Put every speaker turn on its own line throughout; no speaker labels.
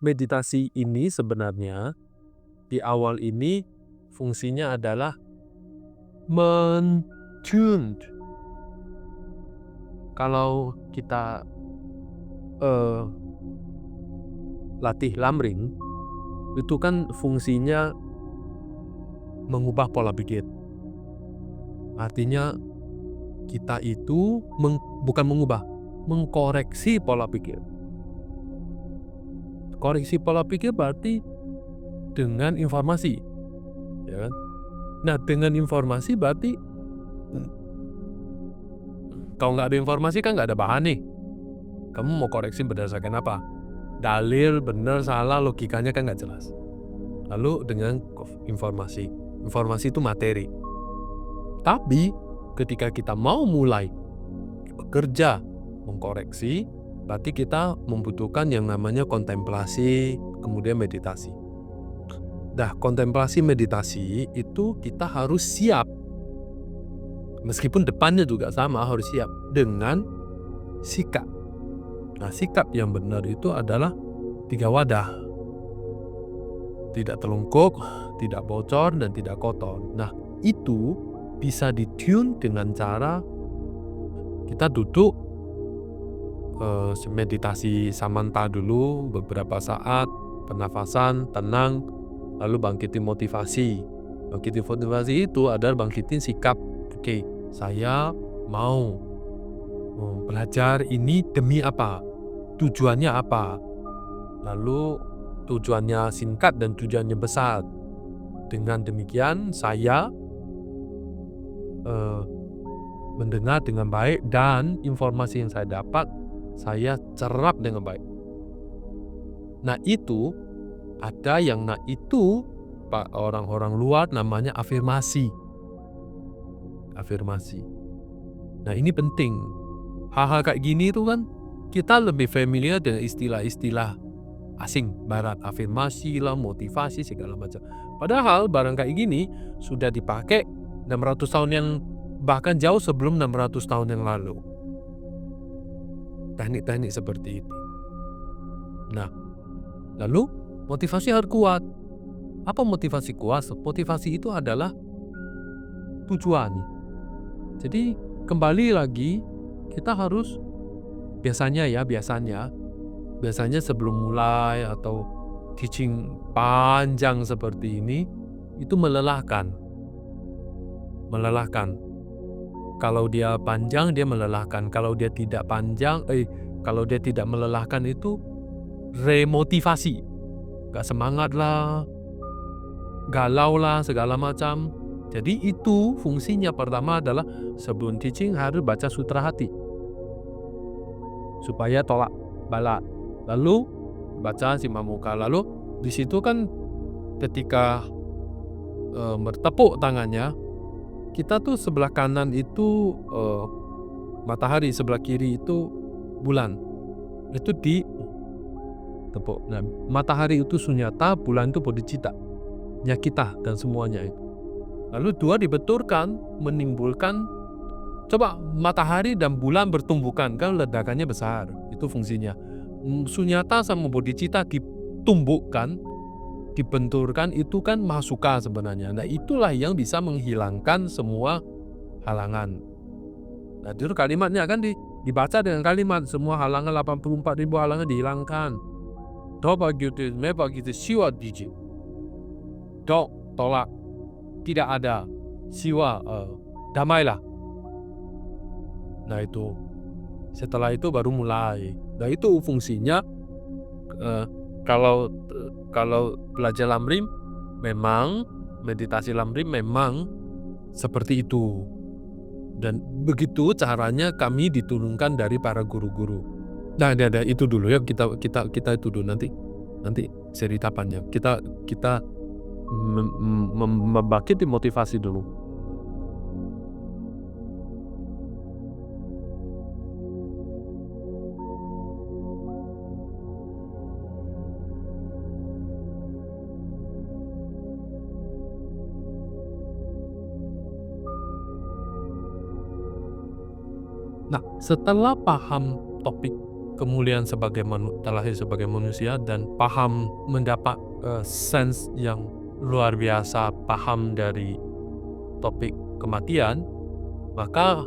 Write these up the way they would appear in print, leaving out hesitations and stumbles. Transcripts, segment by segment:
meditasi ini sebenarnya di awal ini fungsinya adalah men-tuned. Kalau kita latih lamrim, itu kan fungsinya mengubah pola pikir. Artinya kita itu bukan mengubah, mengkoreksi pola pikir. Koreksi pola pikir berarti dengan informasi, ya kan? Nah, dengan informasi berarti kalau nggak ada informasi kan nggak ada bahan nih. Kamu mau koreksi berdasarkan apa? Dalil, benar, salah, logikanya kan nggak jelas. Lalu dengan informasi, informasi itu materi. Tapi ketika kita mau mulai bekerja mengkoreksi, berarti kita membutuhkan yang namanya kontemplasi, kemudian meditasi. Nah, kontemplasi meditasi itu kita harus siap. Meskipun depannya juga sama, harus siap dengan sikap. Nah, sikap yang benar itu adalah 3 wadah. Tidak telungkup, tidak bocor, dan tidak kotor. Nah, itu bisa ditune dengan cara kita duduk meditasi samanta dulu beberapa saat, pernafasan, tenang, lalu bangkitin motivasi. Bangkitin motivasi itu adalah bangkitin sikap. Oke, saya mau belajar ini demi apa? Tujuannya apa? Lalu tujuannya singkat dan tujuannya besar. Dengan demikian saya mendengar dengan baik dan informasi yang saya dapat saya serap dengan baik. Nah, itu ada yang orang-orang luar namanya afirmasi. Afirmasi. Nah, ini penting. Hal-hal kayak gini itu kan kita lebih familiar dengan istilah-istilah asing barat, afirmasi lah, motivasi segala macam. Padahal barang kayak gini sudah dipakai 600 tahun yang bahkan jauh sebelum 600 tahun yang lalu. Teknik-teknik seperti itu. Nah, lalu motivasi harus kuat. Apa motivasi kuat? Motivasi itu adalah tujuan. Jadi kembali lagi kita harus biasanya sebelum mulai atau teaching panjang seperti ini itu melelahkan. Kalau dia panjang dia melelahkan. Kalau dia tidak melelahkan itu remotivasi. Gak semangat lah, galau lah, segala macam. Jadi itu fungsinya pertama adalah sebelum teaching harus baca sutra hati. Supaya tolak bala. Lalu baca Simamuka. Lalu di situ kan ketika bertepuk tangannya, kita tuh sebelah kanan itu matahari, sebelah kiri itu bulan. Itu di tepuk. Nah, matahari itu sunyata, bulan itu bodhicitta. Ya kita dan semuanya itu. Lalu dua dibenturkan, menimbulkan, coba matahari dan bulan bertumbukan, kan ledakannya besar. Itu fungsinya. Sunyata sama bodhicitta ditumbuhkan, dibenturkan, itu kan mahasuka sebenarnya. Nah, itulah yang bisa menghilangkan semua halangan. Nah, itu kalimatnya kan dibaca dengan kalimat semua halangan 84.000 halangan dihilangkan. Do bagitu, me bagitu, siwa diji. Do, tolak. Tidak ada. Siwa, damailah. Nah, itu. Setelah itu baru mulai. Nah, itu fungsinya kalau belajar lamrim memang meditasi lamrim memang seperti itu. Dan begitu caranya kami diturunkan dari para guru-guru. Nah, itu dulu ya, kita itu dulu nanti cerita panjang. Kita membangkit motivasi dulu. Nah, setelah paham topik kemuliaan sebagai terlahir sebagai manusia dan paham mendapat sense yang luar biasa, paham dari topik kematian, maka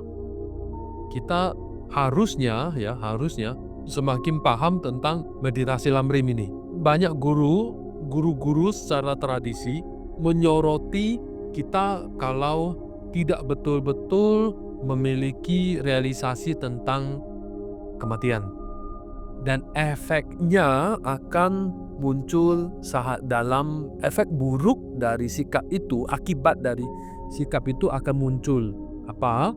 kita harusnya semakin paham tentang meditasi lamrim ini. Banyak guru-guru secara tradisi menyoroti kita kalau tidak betul-betul memiliki realisasi tentang kematian. Dan efeknya akan muncul dalam efek buruk dari sikap itu, akibat dari sikap itu akan muncul. Apa?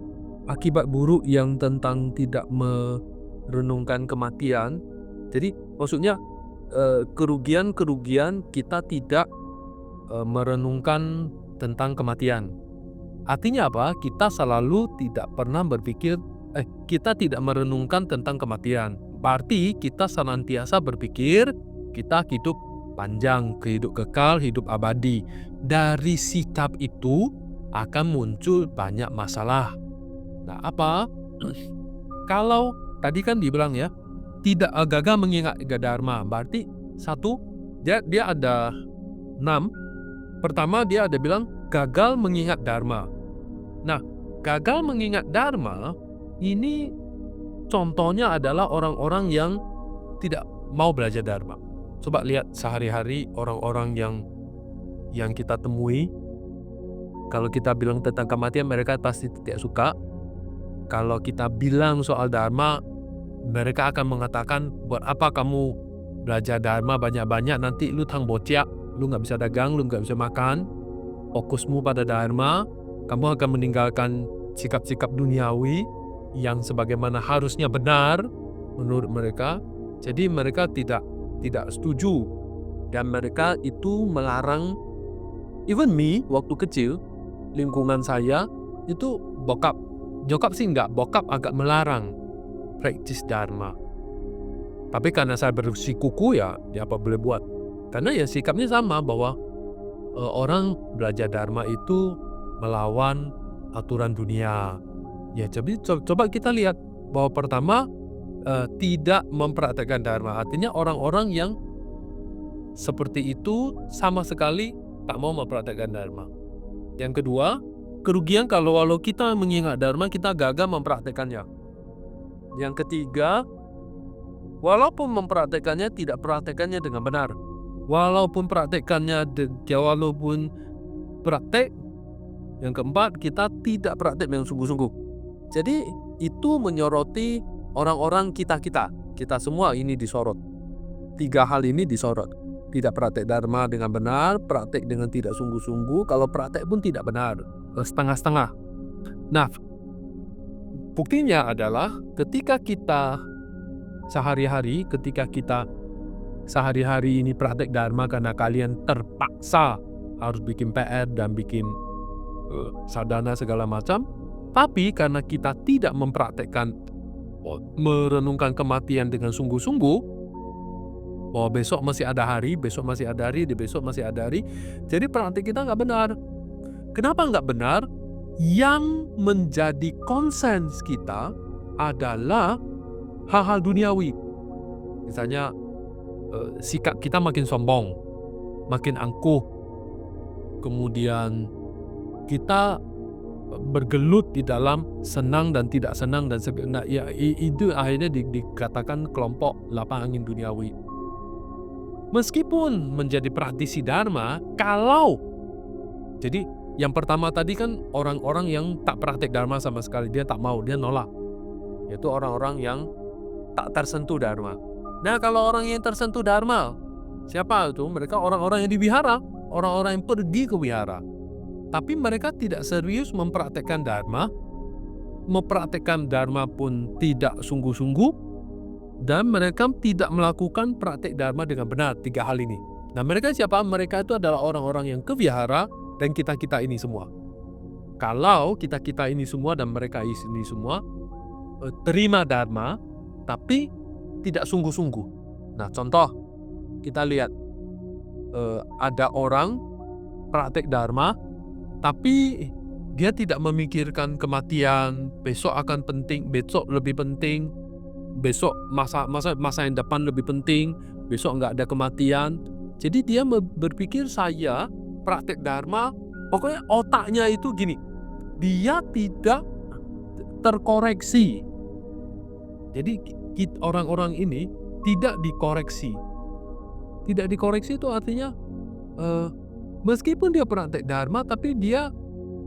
Akibat buruk yang tentang tidak merenungkan kematian. Jadi maksudnya kerugian kita tidak merenungkan tentang kematian. Artinya apa? Kita selalu tidak pernah berpikir, kita tidak merenungkan tentang kematian. Berarti kita senantiasa berpikir kita hidup panjang, hidup kekal, hidup abadi. Dari sikap itu akan muncul banyak masalah. Nah, apa? Kalau tadi kan dibilang ya, tidak gagal mengingat dharma. Berarti satu, dia ada 6. Pertama dia ada bilang gagal mengingat dharma. Nah, gagal mengingat dharma ini contohnya adalah orang-orang yang tidak mau belajar dharma. Coba lihat sehari-hari orang-orang yang kita temui. Kalau kita bilang tentang kematian, mereka pasti tidak suka. Kalau kita bilang soal dharma, mereka akan mengatakan, buat apa kamu belajar dharma banyak-banyak, nanti lu tang bocak, lu gak bisa dagang, lu gak bisa makan, fokusmu pada dharma, kamu akan meninggalkan sikap-sikap duniawi yang sebagaimana harusnya benar menurut mereka. Jadi mereka tidak setuju, dan mereka itu melarang. Even me, waktu kecil, lingkungan saya itu nyokap sih enggak, bokap agak melarang praktis dharma. Tapi karena saya bersikuku ya apa boleh buat. Karena ya sikapnya sama, bahwa orang belajar dharma itu melawan aturan dunia. Ya, coba kita lihat bahwa pertama tidak mempraktekkan dharma. Artinya orang-orang yang seperti itu sama sekali tak mau mempraktekkan dharma. Yang kedua, kerugian kalau kita mengingat dharma kita gagal mempraktekannya. Yang ketiga, walaupun mempraktekannya tidak praktekannya dengan benar. Walaupun praktekannya walaupun praktek. Yang keempat, kita tidak praktek dengan sungguh-sungguh. Jadi itu menyoroti orang-orang kita semua ini disorot. 3 hal ini disorot. Tidak praktek dharma dengan benar, praktek dengan tidak sungguh-sungguh, kalau praktek pun tidak benar, setengah-setengah. Nah, buktinya adalah ketika kita sehari-hari ini praktek dharma karena kalian terpaksa harus bikin PR dan bikin sadhana segala macam, tapi karena kita tidak mempraktekkan merenungkan kematian dengan sungguh-sungguh, bahwa besok masih ada hari, di besok masih ada hari, jadi praktek kita nggak benar. Kenapa nggak benar? Yang menjadi concern kita adalah hal-hal duniawi. Misalnya sikap kita makin sombong, makin angkuh, kemudian kita bergelut di dalam senang dan tidak senang dan ya, itu akhirnya dikatakan kelompok lapang angin duniawi. Meskipun menjadi praktisi dharma, jadi yang pertama tadi kan orang-orang yang tak praktek dharma sama sekali, dia tak mau, dia nolak, yaitu orang-orang yang tak tersentuh dharma. Nah, kalau orang yang tersentuh dharma, siapa itu? Mereka orang-orang yang di wihara, orang-orang yang pergi ke wihara. Tapi mereka tidak serius mempraktekkan dharma pun tidak sungguh-sungguh, dan mereka tidak melakukan praktek dharma dengan benar. 3 hal ini. Nah, mereka siapa? Mereka itu adalah orang-orang yang ke wihara dan kita-kita ini semua. Kalau kita-kita ini semua dan mereka ini semua terima dharma tapi tidak sungguh-sungguh. Nah, contoh kita lihat ada orang praktek dharma tapi dia tidak memikirkan kematian, besok akan penting, besok lebih penting, besok masa yang depan lebih penting, besok nggak ada kematian. Jadi dia berpikir saya praktek dharma, pokoknya otaknya itu gini, dia tidak terkoreksi. Jadi orang-orang ini tidak dikoreksi. Tidak dikoreksi itu artinya meskipun dia praktek dharma, tapi dia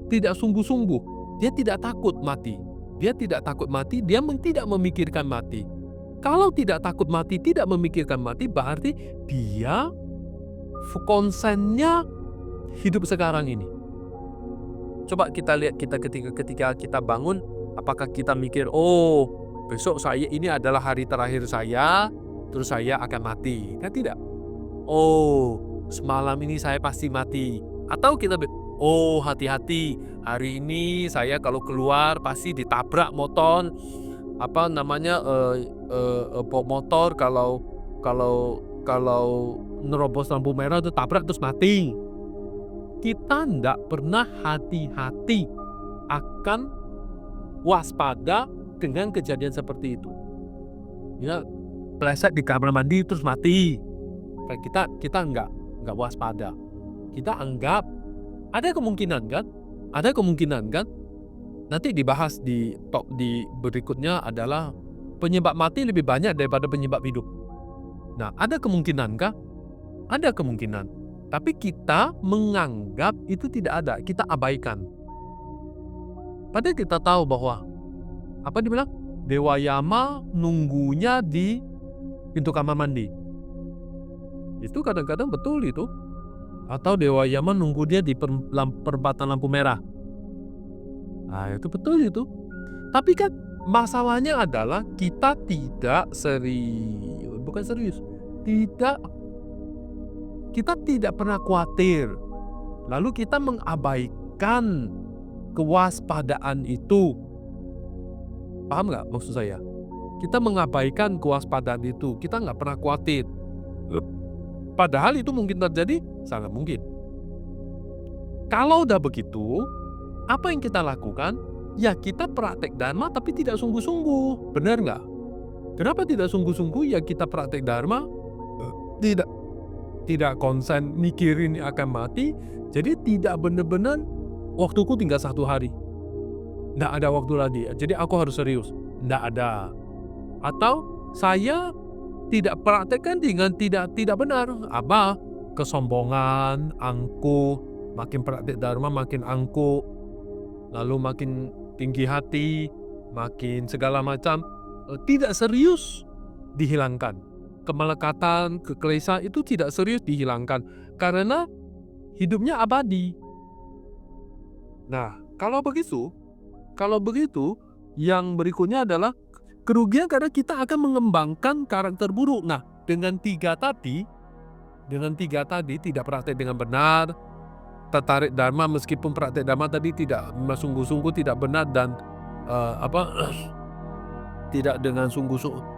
tidak sungguh-sungguh. Dia tidak takut mati. Dia tidak takut mati, dia tidak memikirkan mati. Kalau tidak takut mati, tidak memikirkan mati, berarti dia konsennya hidup sekarang ini. Coba kita lihat ketika kita bangun, apakah kita mikir, oh besok ini adalah hari terakhir saya, terus saya akan mati? Kan tidak. Oh semalam ini saya pasti mati. Atau kita oh hati-hati, hari ini saya kalau keluar pasti ditabrak motor, motor kalau nerobos lampu merah itu tabrak terus mati. Kita tidak pernah hati-hati akan waspada dengan kejadian seperti itu. Ya, pleset di kamar mandi terus mati. Kita nggak waspada. Kita anggap ada kemungkinan kan? Nanti dibahas di berikutnya adalah penyebab mati lebih banyak daripada penyebab hidup. Nah, ada kemungkinan kah? Ada kemungkinan. Tapi kita menganggap itu tidak ada, kita abaikan. Padahal kita tahu bahwa apa dibilang? Dewa Yama nunggunya di pintu kamar mandi. Itu kadang-kadang betul itu. Atau Dewa Yama nunggu dia di perempatan lampu merah. Nah, itu betul itu. Tapi kan masalahnya adalah kita kita tidak pernah khawatir. Lalu kita mengabaikan kewaspadaan itu. Paham nggak maksud saya? Kita mengabaikan kewaspadaan itu. Kita nggak pernah khawatir. Padahal itu mungkin terjadi, sangat mungkin. Kalau udah begitu, apa yang kita lakukan? Ya kita praktek dharma tapi tidak sungguh-sungguh. Benar nggak? Kenapa tidak sungguh-sungguh? Ya kita praktek dharma, tidak konsen mikirin akan mati, jadi tidak benar-benar waktuku tinggal 1 hari. Nggak ada waktu lagi, jadi aku harus serius. Nggak ada. Atau saya tidak praktekkan dengan tidak benar. Apa? Kesombongan, angkuh, makin praktek dharma makin angkuh, lalu makin tinggi hati, makin segala macam, tidak serius dihilangkan. Kemelekatan, kekerasan itu tidak serius dihilangkan karena hidupnya abadi. Nah, kalau begitu, yang berikutnya adalah kerugian karena kita akan mengembangkan karakter buruk. Nah, dengan tiga tadi tidak praktek dengan benar, tertarik dharma meskipun praktek dharma tadi tidak sungguh-sungguh tidak benar dan tidak dengan sungguh-sungguh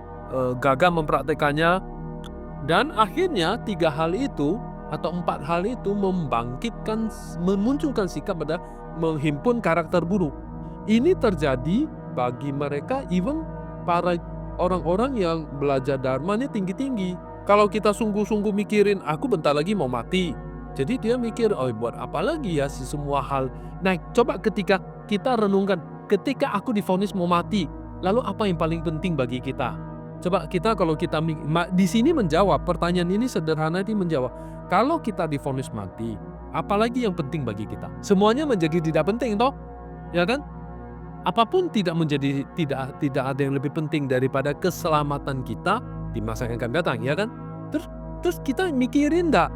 gagal mempraktekannya, dan akhirnya 3 hal itu atau 4 hal itu memunculkan sikap pada menghimpun karakter buruk. Ini terjadi bagi mereka, even para orang-orang yang belajar dharma ini tinggi-tinggi. Kalau kita sungguh-sungguh mikirin aku bentar lagi mau mati, jadi dia mikir, oh buat apa lagi ya semua hal. Nah, coba ketika kita renungkan, ketika aku divonis mau mati, lalu apa yang paling penting bagi kita? Coba kalau kita di sini menjawab pertanyaan ini sederhana, ini menjawab, kalau kita divonis mati, apalagi yang penting bagi kita? Semuanya menjadi tidak penting toh, ya kan? Apapun tidak ada yang lebih penting daripada keselamatan kita di masa yang akan datang, ya kan? Terus kita mikirin enggak?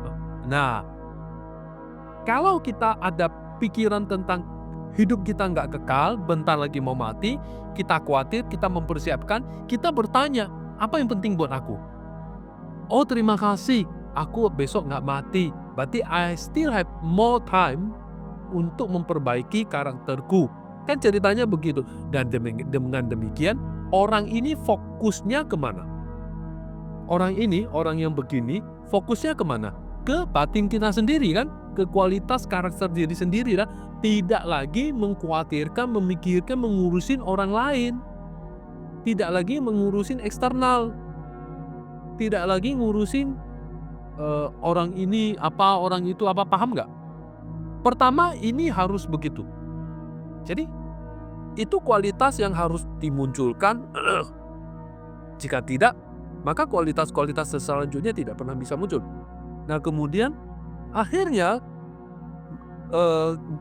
Nah, kalau kita ada pikiran tentang hidup kita nggak kekal, bentar lagi mau mati, kita khawatir, kita mempersiapkan, kita bertanya, apa yang penting buat aku? Oh terima kasih, aku besok nggak mati, berarti I still have more time untuk memperbaiki karakterku. Kan ceritanya begitu. Dan dengan demikian, orang ini fokusnya kemana? Orang yang begini, fokusnya kemana? Ke batin kita sendiri kan? Ke kualitas karakter diri sendiri lah, tidak lagi mengkhawatirkan, memikirkan, mengurusin orang lain. tidak lagi mengurusin eksternal, tidak lagi ngurusin orang ini apa, orang itu apa, paham nggak? Pertama ini harus begitu. Jadi itu kualitas yang harus dimunculkan. Jika tidak, maka kualitas-kualitas selanjutnya tidak pernah bisa muncul. Nah kemudian akhirnya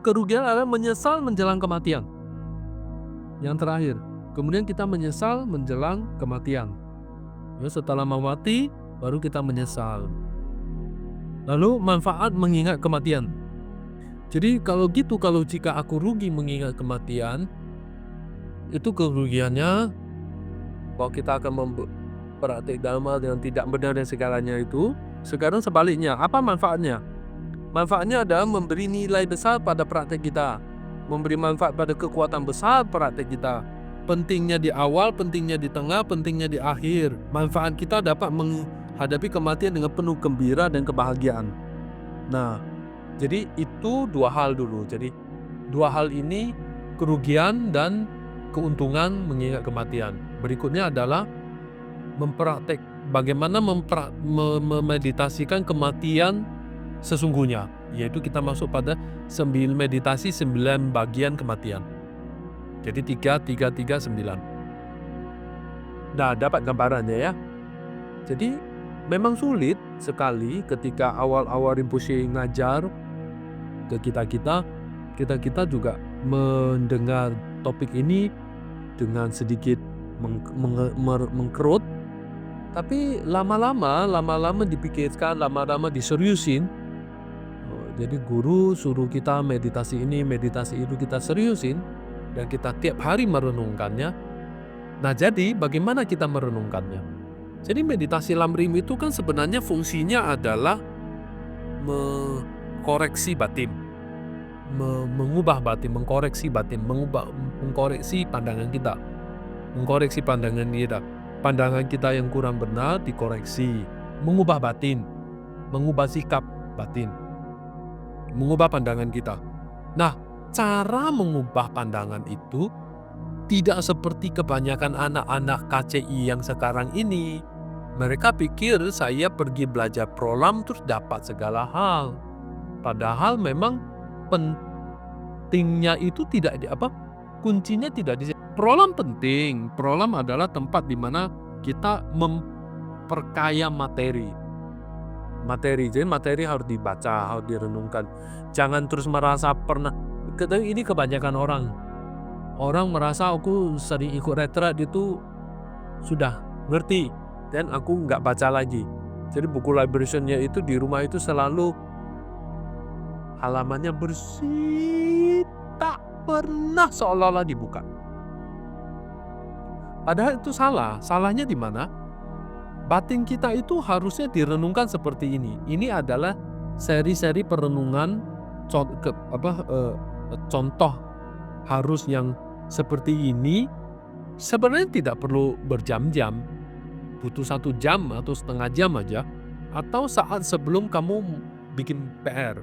kerugian adalah menyesal menjelang kematian. Yang terakhir, kemudian kita menyesal menjelang kematian. Ya, setelah mau mati, baru kita menyesal. Lalu manfaat mengingat kematian. Jadi kalau gitu, kalau jika aku rugi mengingat kematian, itu kerugiannya kalau kita akan mempraktik dhamma dengan tidak benar dan segalanya itu. Sekarang sebaliknya, apa manfaatnya? Manfaatnya adalah memberi nilai besar pada praktek kita, memberi manfaat pada kekuatan besar praktek kita. Pentingnya di awal, pentingnya di tengah, pentingnya di akhir. Manfaat kita dapat menghadapi kematian dengan penuh gembira dan kebahagiaan. Nah, jadi itu dua hal dulu. Jadi dua hal ini, kerugian dan keuntungan mengingat kematian. Berikutnya adalah bagaimana memeditasikan kematian sesungguhnya, yaitu kita masuk pada meditasi 9 bagian kematian. Jadi 3, 3, 3, 9. Nah, dapat gambarannya ya. Jadi memang sulit sekali ketika awal-awal Rinpoche ngajar ke kita juga mendengar topik ini dengan sedikit mengkerut, tapi lama-lama dipikirkan, lama-lama diseriusin. Jadi guru suruh kita meditasi ini, meditasi itu, kita seriusin dan kita tiap hari merenungkannya. Nah, jadi bagaimana kita merenungkannya? Jadi meditasi lamrim itu kan sebenarnya fungsinya adalah mengkoreksi batin, mengubah batin, mengkoreksi batin, mengkoreksi pandangan kita, pandangan kita yang kurang benar dikoreksi, mengubah batin, mengubah sikap batin, mengubah pandangan kita. Nah, cara mengubah pandangan itu tidak seperti kebanyakan anak-anak KCI yang sekarang ini. Mereka pikir saya pergi belajar prolam terus dapat segala hal. Padahal memang pentingnya itu kuncinya tidak di prolam. Penting. Prolam adalah tempat di mana kita memperkaya materi. Jadi materi harus dibaca, harus direnungkan. Jangan terus merasa pernah. Ini kebanyakan orang merasa aku sering ikut retret itu sudah ngerti dan aku nggak baca lagi. Jadi buku liberationnya itu di rumah itu selalu halamannya bersih, tak pernah seolah-olah dibuka. Padahal itu salah. Salahnya di mana? Batin kita itu harusnya direnungkan seperti ini. Ini adalah seri-seri perenungan contoh harus yang seperti ini. Sebenarnya tidak perlu berjam-jam, butuh 1 jam atau setengah jam aja, atau saat sebelum kamu bikin PR.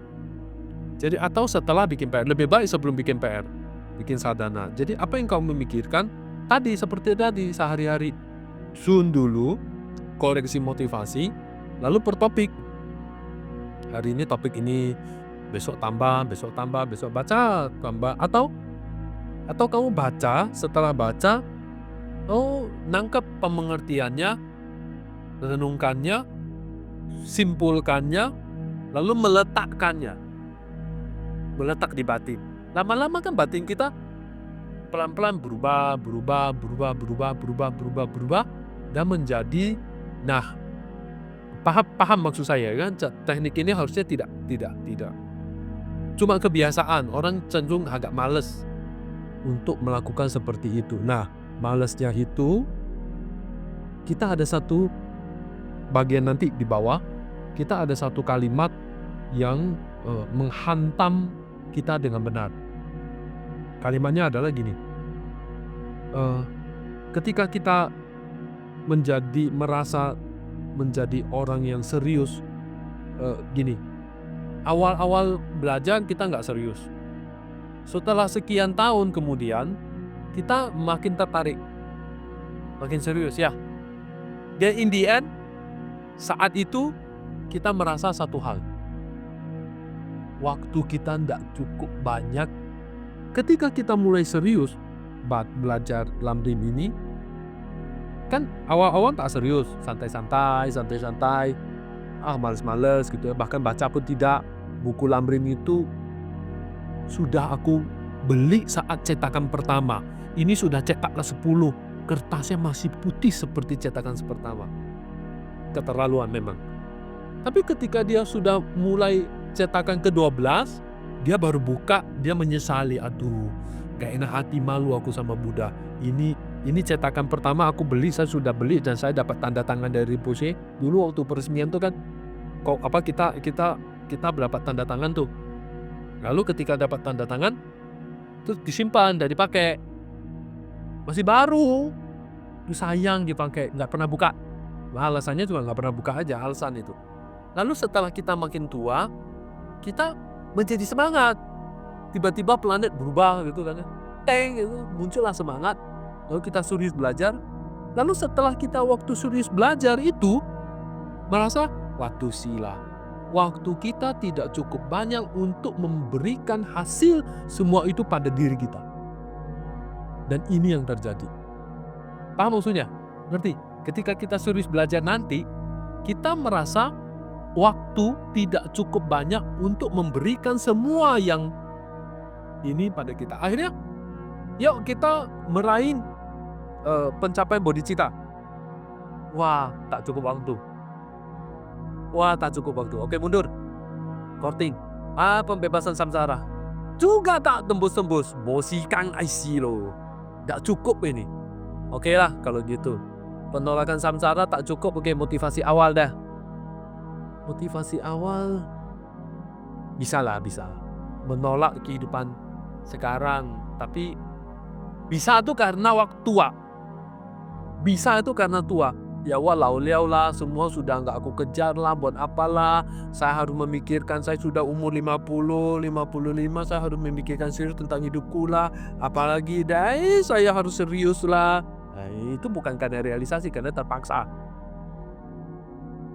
Jadi atau setelah bikin PR, lebih baik sebelum bikin PR, bikin sadhana. Jadi apa yang kamu memikirkan tadi seperti tadi sehari-hari, sun dulu, koreksi motivasi, lalu per topik. Hari ini topik ini, besok tambah, besok baca tambah, atau kamu baca, setelah baca, nangkep pengertiannya, renungkannya, simpulkannya, lalu meletak di batin. Lama-lama kan batin kita pelan-pelan berubah dan menjadi, nah, paham maksud saya kan? Teknik ini harusnya tidak. Cuma kebiasaan, orang cenderung agak males untuk melakukan seperti itu. Nah, malesnya itu, kita ada satu bagian nanti di bawah, kita ada satu kalimat yang menghantam kita dengan benar. Kalimatnya adalah gini, ketika kita merasa menjadi orang yang serius, gini, awal-awal belajar kita nggak serius. Setelah sekian tahun kemudian, kita makin tertarik. makin serius ya. Dan in the end, saat itu kita merasa satu hal. Waktu kita tidak cukup banyak. Ketika kita mulai serius belajar Lamrim ini, kan awal-awal tak serius, santai-santai, males-males gitu ya. Bahkan baca pun tidak. Buku Lamrim itu sudah aku beli saat cetakan pertama. Ini sudah cetak ke-10. Kertasnya masih putih seperti cetakan pertama. Keterlaluan memang. Tapi ketika dia sudah mulai cetakan ke-12, dia baru buka, dia menyesali. Aduh, gak enak hati, malu aku sama Buddha. Ini cetakan pertama aku beli, saya sudah beli dan saya dapat tanda tangan dari Rinpoche. Dulu waktu peresmian tuh kan, kita berdapat tanda tangan tuh. Lalu ketika dapat tanda tangan, terus disimpan dan dipakai. Masih baru, itu sayang dipakai, nggak pernah buka. Alasannya juga nggak pernah buka aja, alasan itu. Lalu setelah kita makin tua, kita menjadi semangat. Tiba-tiba planet berubah gitu kan, teng gitu, muncullah semangat. Lalu kita serius belajar. Lalu setelah kita waktu serius belajar itu, merasa waktu sila. Waktu kita tidak cukup banyak untuk memberikan hasil semua itu pada diri kita. Dan ini yang terjadi. Paham maksudnya? Ngerti? Ketika kita serius belajar nanti, kita merasa waktu tidak cukup banyak untuk memberikan semua yang ini pada kita. Akhirnya, yuk kita meraih pencapaian bodhicitta. Wah, tak cukup waktu. Oke, mundur. Korting. Pembebasan samsara. Juga tak tembus-tembus. Bosikan IC loh. Tak cukup ini. Oke lah kalau gitu. Penolakan samsara tak cukup. Oke, motivasi awal dah. Motivasi awal bisa. Menolak kehidupan sekarang. Tapi bisa itu karena waktu tua. Bisa itu karena tua. Ya walau lah, semua sudah nggak aku kejar lah, buat apalah. Saya harus memikirkan, saya sudah umur 50, 55, saya harus memikirkan serius tentang hidupku lah. Apalagi saya harus serius lah. Nah, itu bukan karena realisasi, karena terpaksa.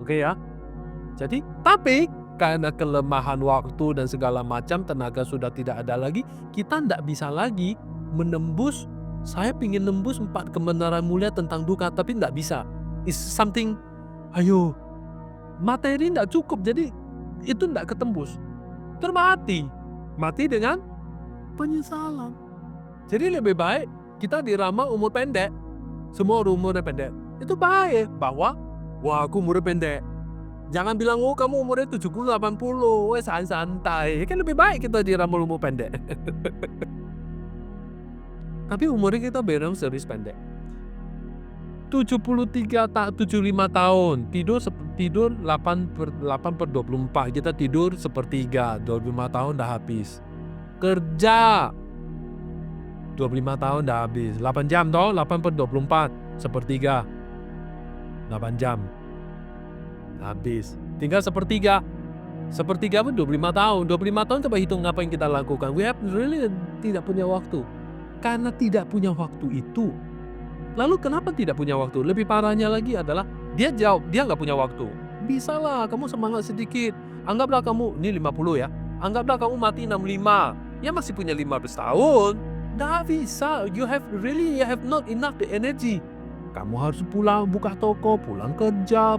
Oke ya. Jadi, tapi karena kelemahan waktu dan segala macam, tenaga sudah tidak ada lagi, kita tidak bisa lagi menembus. Saya ingin nembus 4 kebenaran mulia tentang dukkha, tapi tidak bisa. It's something, materi tidak cukup, jadi itu tidak ketembus. Mati dengan penyesalan. Jadi lebih baik kita diramal umur pendek. Semua umurnya pendek. Itu baik bahwa, aku umurnya pendek. Jangan bilang, kamu umurnya 70, 80, santai. Kan lebih baik kita diramal umur pendek. Tapi umurnya kita benar serius pendek. 75 tahun, tidur 8/24, kita tidur sepertiga, 25 tahun dah habis. Kerja 25 tahun dah habis, 8 jam toh, 8/24, sepertiga, 8 jam habis, tinggal sepertiga pun 25 tahun. 25 tahun coba hitung apa yang kita lakukan. We have really tidak punya waktu. Karena tidak punya waktu itu. Lalu kenapa tidak punya waktu? Lebih parahnya lagi adalah dia nggak punya waktu. Bisa lah kamu semangat sedikit. Anggaplah kamu, ini 50 ya. Anggaplah kamu mati 65. Ya masih punya 15 tahun. Nggak bisa. You have not enough the energy. Kamu harus pulang buka toko, pulang kerja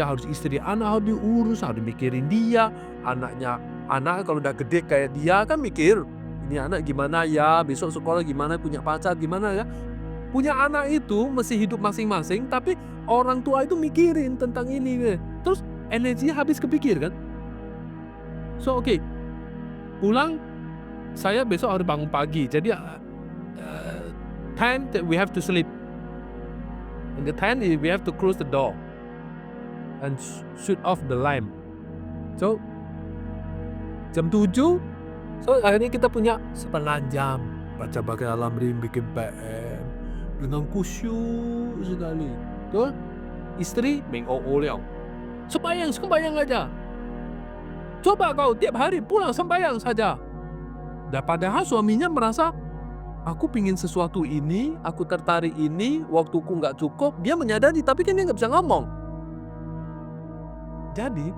harus istri anak harus diurus, harus mikirin dia. Anak kalau udah gede kayak dia kan mikir, ini anak gimana ya, besok sekolah gimana, punya pacar gimana ya. Punya anak itu mesti hidup masing-masing, tapi orang tua itu mikirin tentang ini. Terus energinya habis kepikir kan. So oke, pulang, saya besok harus bangun pagi. Jadi 10 we have to sleep. And the 10 we have to close the door and shoot off the lamp. So jam 7, so akhirnya kita punya setengah jam baca Lamrim, bikin PM dengan khusyuk sekali. Tuh, istri meng-o-o-liao. Sembayang aja. Coba kau tiap hari pulang sembayang saja. Dan padahal suaminya merasa Aku pingin sesuatu ini, aku tertarik ini, waktuku nggak cukup, dia menyadari tapi kan dia nggak bisa ngomong. Jadi,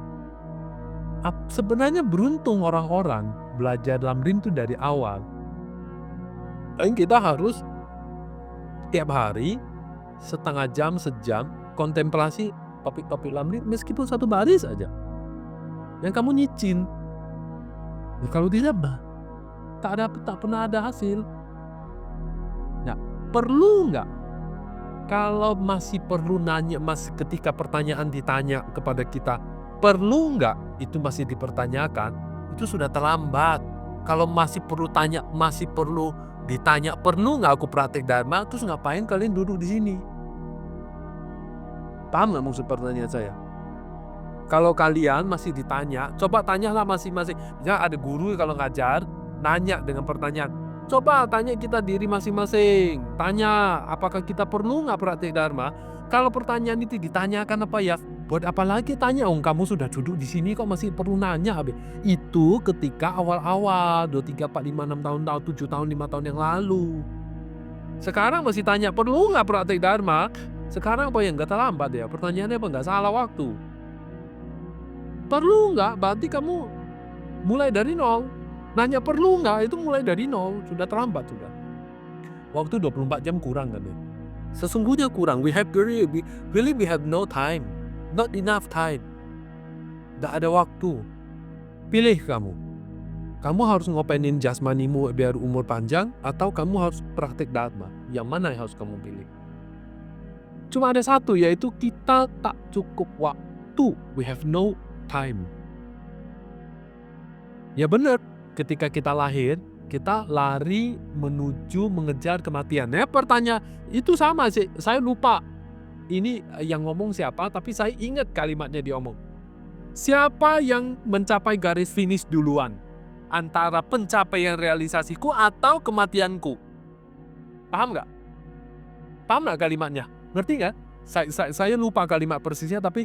sebenarnya beruntung orang-orang belajar Lamrim itu dari awal. Dan kita harus tiap hari, setengah jam, sejam, kontemplasi topik-topik Lamrim meskipun satu baris aja. Yang kamu nyicin. Ya, kalau tidak, tak pernah ada hasil. Nah, perlu nggak? Kalau masih perlu nanya, ketika pertanyaan ditanya kepada kita, perlu nggak itu masih dipertanyakan, itu sudah terlambat. Kalau masih perlu ditanya, perlu nggak aku praktek Dharma, terus ngapain kalian duduk di sini? Paham nggak maksud pertanyaan saya? Kalau kalian masih ditanya, coba tanyalah masing-masing. Misalnya ada guru kalau ngajar, nanya dengan pertanyaan. Coba tanya kita diri masing-masing. Tanya, apakah kita perlu nggak praktek Dharma? Kalau pertanyaan itu ditanyakan apa ya? Buat apa lagi tanya? Kamu sudah duduk di sini kok masih perlu nanya? Itu ketika awal-awal, 2, 3, 4, 5, 6 tahun, 7 tahun, 5 tahun yang lalu. Sekarang masih tanya, perlu nggak praktek Dharma? Sekarang apa yang nggak terlambat ya? Pertanyaannya apa nggak salah waktu? Perlu nggak? Berarti kamu mulai dari nol. Nanya perlu nggak, itu mulai dari nol, sudah terlambat sudah. Waktu 24 jam kurang kan ya. Sesungguhnya kurang, we have no time, not enough time. Tidak ada waktu. Pilih kamu. Kamu harus ngopenin jasmanimu biar umur panjang, atau kamu harus praktek Dharma. Yang mana yang harus kamu pilih? Cuma ada satu, yaitu kita tak cukup waktu. We have no time. Ya benar. Ketika kita lahir, kita lari menuju mengejar kematian. Ya pertanyaan itu sama sih, saya lupa ini yang ngomong siapa, tapi saya ingat kalimatnya dia ngomong. Siapa yang mencapai garis finish duluan? Antara pencapaian realisasiku atau kematianku? Paham nggak? Paham nggak kalimatnya? Ngerti nggak? Saya lupa kalimat persisnya, tapi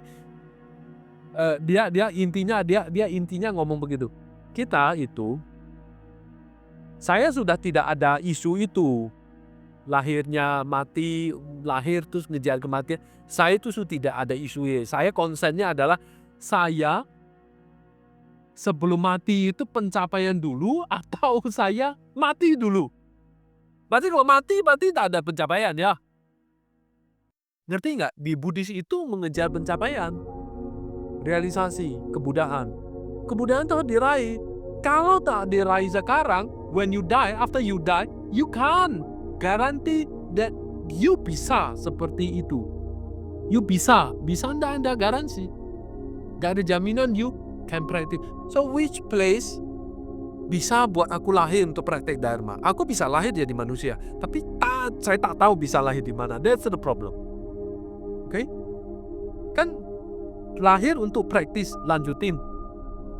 dia intinya ngomong begitu. Kita itu, saya sudah tidak ada isu itu, lahirnya mati, lahir terus ngejar kematian. Saya itu sudah tidak ada isu. Saya konsennya adalah saya sebelum mati itu pencapaian dulu atau saya mati dulu. Berarti kalau mati berarti tak ada pencapaian ya. Ngerti nggak? Di Buddhis itu mengejar pencapaian, realisasi, kebudayaan. Kebudayaan itu harus diraih. Kalau tak diraih sekarang, when you die, after you die, you can't guarantee that you bisa seperti itu. You bisa enggak garansi. Gak ada jaminan you can practice. So which place bisa buat aku lahir untuk praktek Dharma? Aku bisa lahir jadi manusia, tapi saya tak tahu bisa lahir di mana. That's the problem. Oke? Kan lahir untuk praktis lanjutin.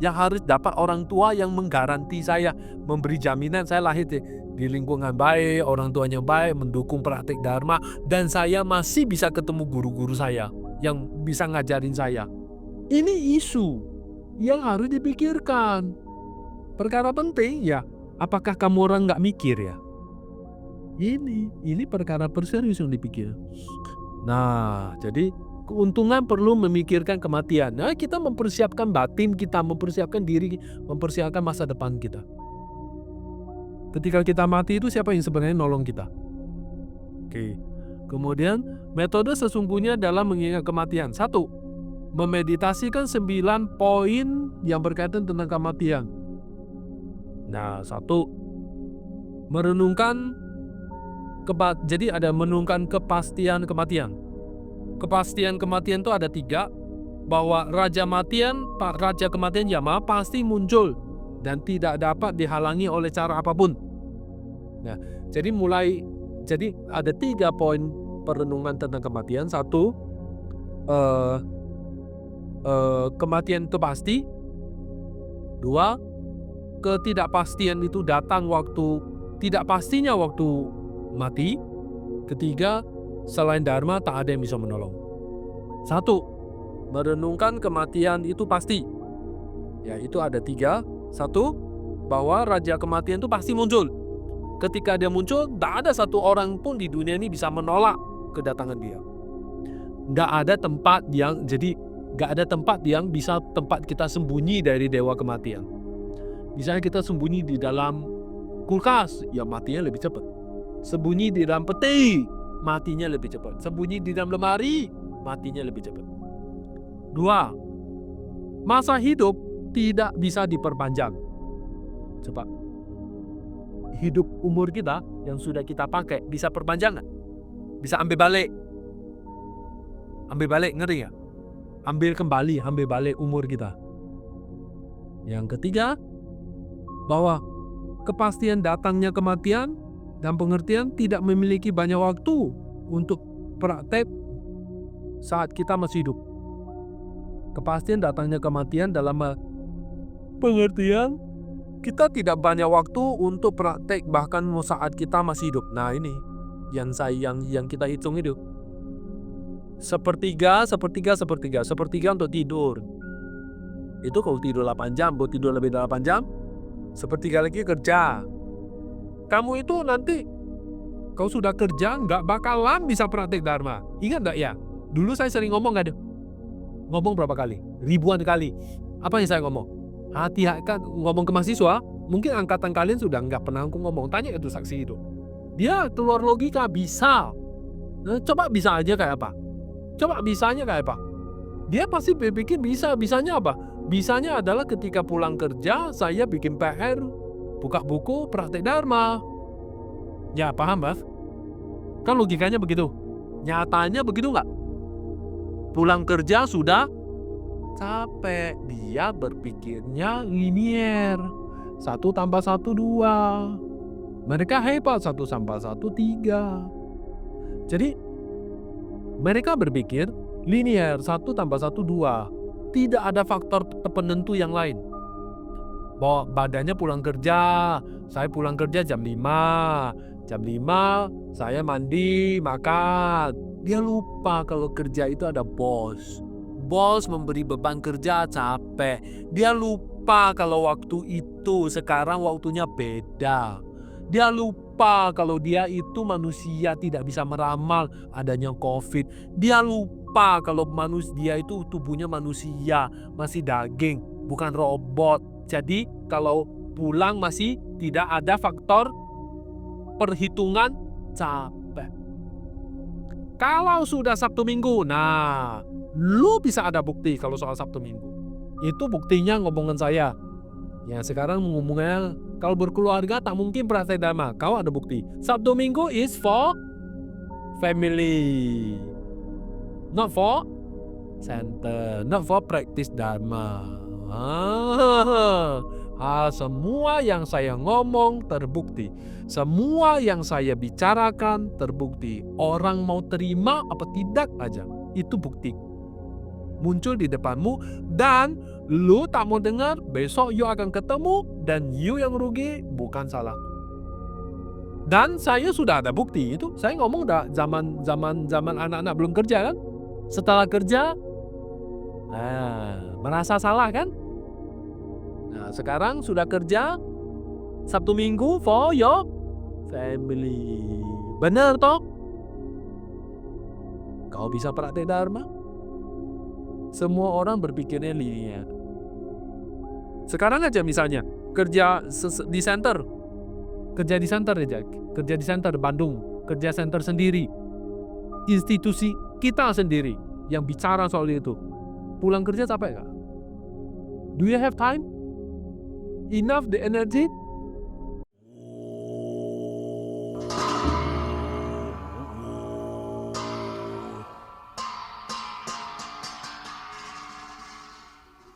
Yang harus dapat orang tua yang menggaranti saya, memberi jaminan saya lahir di lingkungan baik, orang tuanya baik, mendukung praktek Dharma, dan saya masih bisa ketemu guru-guru saya yang bisa ngajarin saya. Ini isu yang harus dipikirkan. Perkara penting ya, apakah kamu orang nggak mikir ya? Ini perkara serius yang dipikir. Nah, jadi keuntungan perlu memikirkan kematian. Nah, kita mempersiapkan batin kita, mempersiapkan diri, mempersiapkan masa depan kita. Ketika kita mati itu siapa yang sebenarnya nolong kita? Oke. Kemudian metode sesungguhnya dalam mengingat kematian. 1. Memeditasikan 9 poin yang berkaitan tentang kematian. Nah, 1. Merenungkan jadi ada merenungkan kepastian kematian. Kepastian kematian itu ada 3, bahwa Raja Kematian Yama pasti muncul dan tidak dapat dihalangi oleh cara apapun. Nah, jadi ada 3 poin perenungan tentang kematian. 1, kematian itu pasti. 2, ketidakpastian itu datang tidak pastinya waktu mati. 3, selain Dharma tak ada yang bisa menolong. 1, merenungkan kematian itu pasti. Ya, itu ada 3. 1, bahwa Raja Kematian itu pasti muncul. Ketika dia muncul, tidak ada satu orang pun di dunia ini bisa menolak kedatangan dia. Nggak ada tempat yang bisa tempat kita sembunyi dari dewa kematian. Misalnya kita sembunyi di dalam kulkas, ya matinya lebih cepat. Sembunyi di dalam peti, matinya lebih cepat. Sembunyi di dalam lemari, matinya lebih cepat. 2. Masa hidup tidak bisa diperpanjang. Coba, hidup umur kita yang sudah kita pakai bisa perpanjang nggak? Bisa ambil balik. Ambil balik, ngeri ya? Ambil balik umur kita. Yang ketiga, bahwa kepastian datangnya kematian dan pengertian tidak memiliki banyak waktu untuk praktek saat kita masih hidup. Kepastian datangnya kematian dalam pengertian kita tidak banyak waktu untuk praktek bahkan saat kita masih hidup. Nah ini yang kita hitung itu. Sepertiga untuk tidur. Itu kalau tidur 8 jam, mau tidur lebih dari 8 jam, sepertiga lagi kerja. Kamu itu nanti, kau sudah kerja, nggak bakalan bisa praktek Dharma. Ingat nggak ya? Dulu saya sering ngomong nggak deh? Ngomong berapa kali? Ribuan kali. Apa yang saya ngomong? Hati-hati ngomong ke mahasiswa, mungkin angkatan kalian sudah nggak pernah aku ngomong. Tanya itu saksi itu. Dia keluar logika, bisa. Coba bisa aja kayak apa? Coba bisanya kayak apa? Dia pasti berpikir bisanya apa? Bisanya adalah ketika pulang kerja, saya bikin PR, buka buku, praktek Dharma. Ya, paham, Bas? Kan logikanya begitu. Nyatanya begitu nggak? Pulang kerja sudah capek. Dia berpikirnya linier. 1 tambah 1, 2. Mereka hebat, 1 tambah 1, 3. Jadi, mereka berpikir linier, 1 tambah 1, 2. Tidak ada faktor penentu yang lain. Bahwa badannya pulang kerja, saya pulang kerja jam 5. Jam 5 saya mandi, makan. Dia lupa kalau kerja itu ada bos. Bos memberi beban kerja, capek. Dia lupa kalau waktu itu, sekarang waktunya beda. Dia lupa kalau dia itu manusia tidak bisa meramal adanya COVID. Dia lupa kalau dia itu tubuhnya manusia, masih daging, bukan robot. Jadi kalau pulang masih tidak ada faktor perhitungan capek. Kalau sudah Sabtu Minggu, nah lu bisa ada bukti kalau soal Sabtu Minggu. Itu buktinya ngomongan saya. Ya sekarang ngomongnya kalau berkeluarga tak mungkin praktek Dharma. Kau ada bukti. Sabtu Minggu is for family, not for center, not for practice Dharma. Semua yang saya ngomong terbukti. Semua yang saya bicarakan terbukti. Orang mau terima apa tidak aja, itu bukti. Muncul di depanmu dan lu tak mau dengar, besok you akan ketemu dan you yang rugi, bukan salah. Dan saya sudah ada bukti itu. Saya ngomong dah zaman anak-anak belum kerja kan. Setelah kerja, merasa salah kan. Nah sekarang sudah kerja, Sabtu Minggu for your family. Benar toh? Kau bisa praktek Dharma? Semua orang berpikirnya linear. Sekarang aja misalnya kerja di center aja, kerja di center Bandung, kerja center sendiri, institusi kita sendiri yang bicara soal itu. Pulang kerja capek nggak? Do you have time? Enough the energy